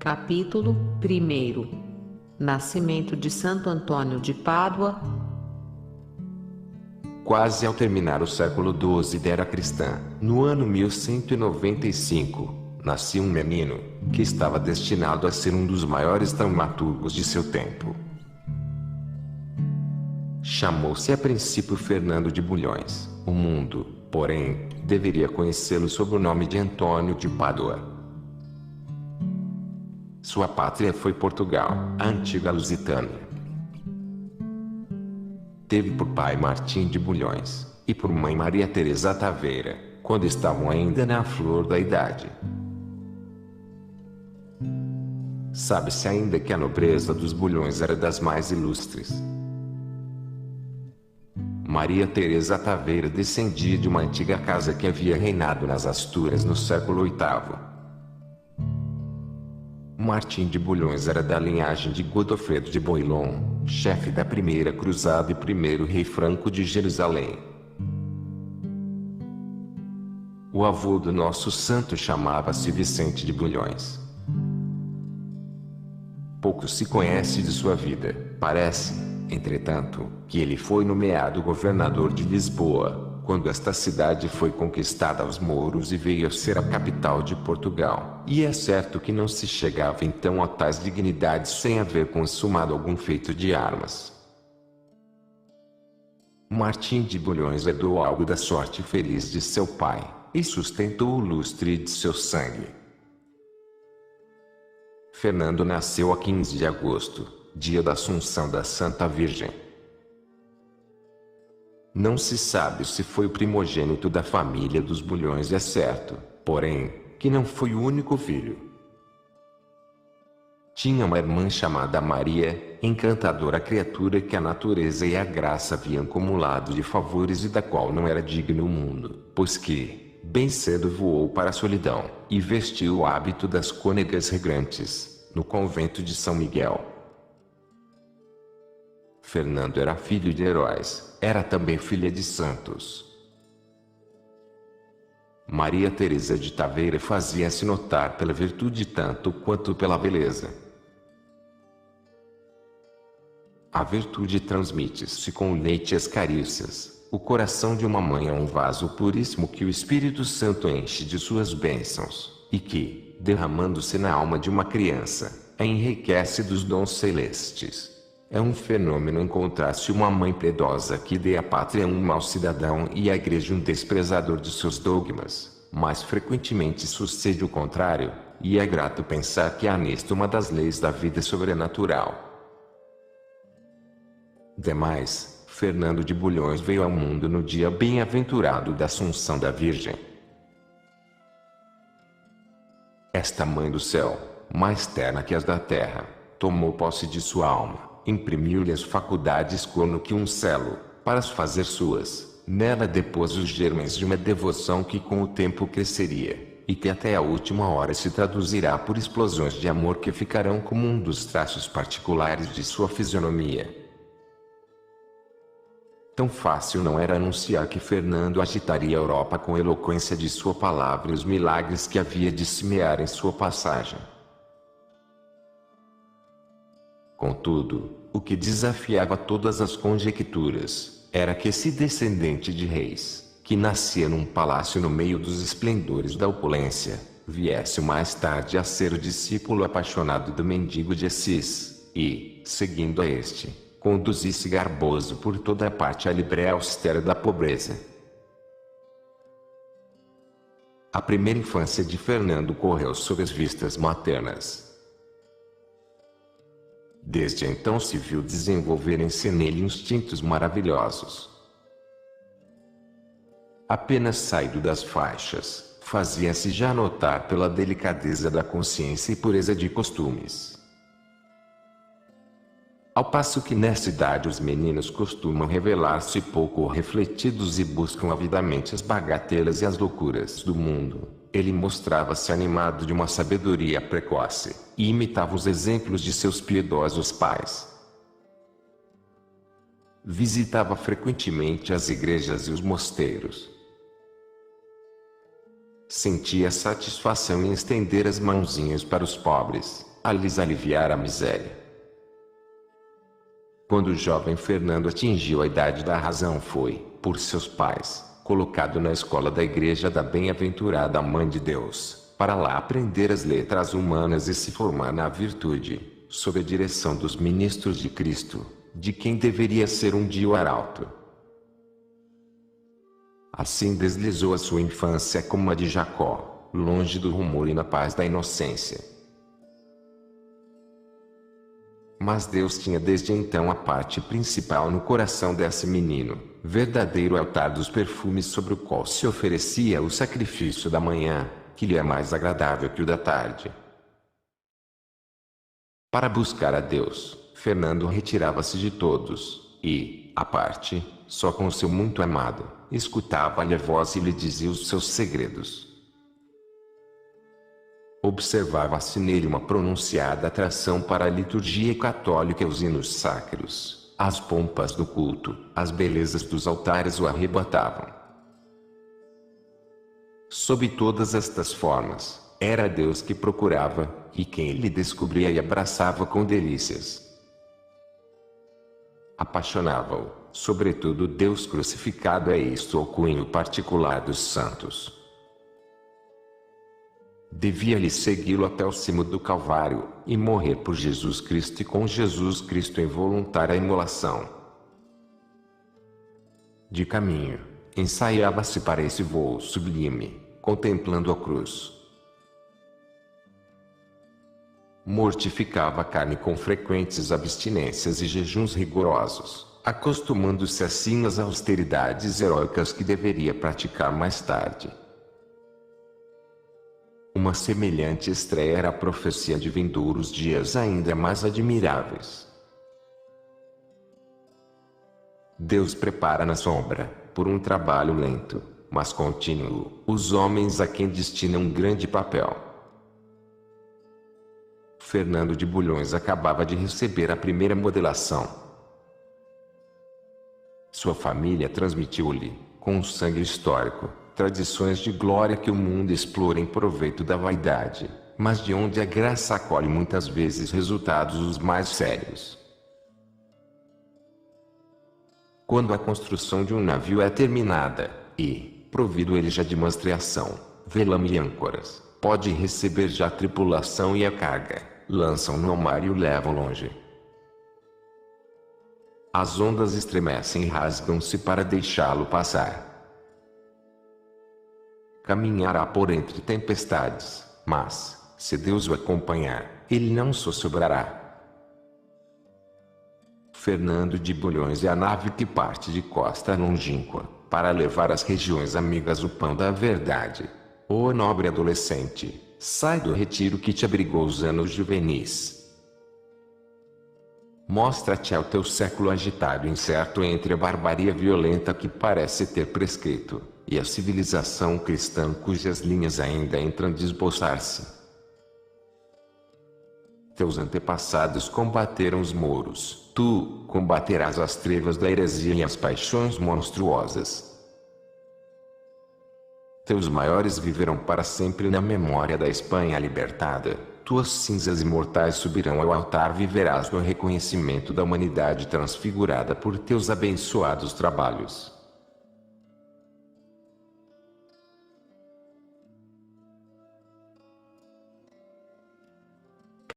Capítulo 1. Nascimento de Santo Antônio de Pádua. Quase ao terminar o século XII da era cristã, no ano 1195, nascia um menino, que estava destinado a ser um dos maiores dramaturgos de seu tempo. Chamou-se a princípio Fernando de Bulhões. O mundo, porém, deveria conhecê-lo sob o nome de Antônio de Pádua. Sua pátria foi Portugal, a antiga Lusitânia. Teve por pai Martim de Bulhões, e por mãe Maria Teresa Taveira, quando estavam ainda na flor da idade. Sabe-se ainda que a nobreza dos Bulhões era das mais ilustres. Maria Teresa Taveira descendia de uma antiga casa que havia reinado nas Astúrias no século VIII. Martim de Bulhões era da linhagem de Godofredo de Bouillon, chefe da primeira cruzada e primeiro rei franco de Jerusalém. O avô do nosso santo chamava-se Vicente de Bulhões. Pouco se conhece de sua vida. Parece, entretanto, que ele foi nomeado governador de Lisboa, quando esta cidade foi conquistada aos mouros e veio a ser a capital de Portugal. E é certo que não se chegava então a tais dignidades sem haver consumado algum feito de armas. Martim de Bulhões herdou algo da sorte feliz de seu pai, e sustentou o lustre de seu sangue. Fernando nasceu a 15 de agosto, dia da Assunção da Santa Virgem. Não se sabe se foi o primogênito da família dos Bulhões, é certo, porém, que não foi o único filho. Tinha uma irmã chamada Maria, encantadora criatura que a natureza e a graça haviam acumulado de favores e da qual não era digno o mundo, pois que, bem cedo voou para a solidão, e vestiu o hábito das cônegas regrantes, no convento de São Miguel. Fernando era filho de heróis, era também filha de santos. Maria Teresa de Taveira fazia-se notar pela virtude tanto quanto pela beleza. A virtude transmite-se com o leite e as carícias. O coração de uma mãe é um vaso puríssimo que o Espírito Santo enche de suas bênçãos, e que, derramando-se na alma de uma criança, a enriquece dos dons celestes. É um fenômeno encontrar-se uma mãe piedosa que dê à pátria um mau cidadão e à igreja um desprezador de seus dogmas. Mais frequentemente sucede o contrário, e é grato pensar que há nisto uma das leis da vida sobrenatural. Demais, Fernando de Bulhões veio ao mundo no dia bem-aventurado da Assunção da Virgem. Esta mãe do céu, mais terna que as da terra, tomou posse de sua alma. Imprimiu-lhe as faculdades como que um selo, para as fazer suas. Nela depôs os germens de uma devoção que com o tempo cresceria, e que até a última hora se traduzirá por explosões de amor que ficarão como um dos traços particulares de sua fisionomia. Tão fácil não era anunciar que Fernando agitaria a Europa com a eloquência de sua palavra e os milagres que havia de semear em sua passagem. Contudo, o que desafiava todas as conjecturas, era que esse descendente de reis, que nascia num palácio no meio dos esplendores da opulência, viesse mais tarde a ser o discípulo apaixonado do mendigo de Assis, e, seguindo a este, conduzisse garboso por toda a parte a libré austera da pobreza. A primeira infância de Fernando correu sob as vistas maternas. Desde então se viu desenvolverem-se nele instintos maravilhosos. Apenas saído das faixas, fazia-se já notar pela delicadeza da consciência e pureza de costumes. Ao passo que nessa idade os meninos costumam revelar-se pouco refletidos e buscam avidamente as bagatelas e as loucuras do mundo, ele mostrava-se animado de uma sabedoria precoce, e imitava os exemplos de seus piedosos pais. Visitava frequentemente as igrejas e os mosteiros. Sentia satisfação em estender as mãozinhas para os pobres, a lhes aliviar a miséria. Quando o jovem Fernando atingiu a idade da razão, foi, por seus pais, colocado na escola da Igreja da Bem-aventurada Mãe de Deus, para lá aprender as letras humanas e se formar na virtude, sob a direção dos ministros de Cristo, de quem deveria ser um dia o arauto. Assim deslizou a sua infância como a de Jacó, longe do rumor e na paz da inocência. Mas Deus tinha desde então a parte principal no coração desse menino, verdadeiro altar dos perfumes sobre o qual se oferecia o sacrifício da manhã, que lhe é mais agradável que o da tarde. Para buscar a Deus, Fernando retirava-se de todos, e, à parte, só com seu muito amado, escutava-lhe a voz e lhe dizia os seus segredos. Observava-se nele uma pronunciada atração para a liturgia católica e os hinos sacros, as pompas do culto, as belezas dos altares o arrebatavam. Sob todas estas formas, era Deus que procurava, e quem ele descobria e abraçava com delícias. Apaixonava-o, sobretudo Deus crucificado, é isto o cunho particular dos santos. Devia-lhe segui-lo até o cimo do Calvário, e morrer por Jesus Cristo e com Jesus Cristo em voluntária imolação. De caminho, ensaiava-se para esse voo sublime, contemplando a cruz. Mortificava a carne com frequentes abstinências e jejuns rigorosos, acostumando-se assim às austeridades heróicas que deveria praticar mais tarde. Uma semelhante estreia era a profecia de vindouros dias ainda mais admiráveis. Deus prepara na sombra, por um trabalho lento, mas contínuo, os homens a quem destina um grande papel. Fernando de Bulhões acabava de receber a primeira modelação. Sua família transmitiu-lhe, com o sangue histórico, tradições de glória que o mundo explora em proveito da vaidade, mas de onde a graça acolhe muitas vezes resultados os mais sérios. Quando a construção de um navio é terminada, e, provido ele já de mastreação, velame e âncoras, pode receber já a tripulação e a carga, lançam-no ao mar e o levam longe. As ondas estremecem e rasgam-se para deixá-lo passar. Caminhará por entre tempestades, mas, se Deus o acompanhar, ele não sossegará. Fernando de Bulhões é a nave que parte de costa longínqua, para levar às regiões amigas o pão da verdade. Ó nobre adolescente, sai do retiro que te abrigou os anos juvenis. Mostra-te ao teu século agitado e incerto entre a barbaria violenta que parece ter prescrito, e a civilização cristã cujas linhas ainda entram a desboçar-se. Teus antepassados combateram os mouros, tu combaterás as trevas da heresia e as paixões monstruosas. Teus maiores viverão para sempre na memória da Espanha libertada, tuas cinzas imortais subirão ao altar, viverás no reconhecimento da humanidade transfigurada por teus abençoados trabalhos.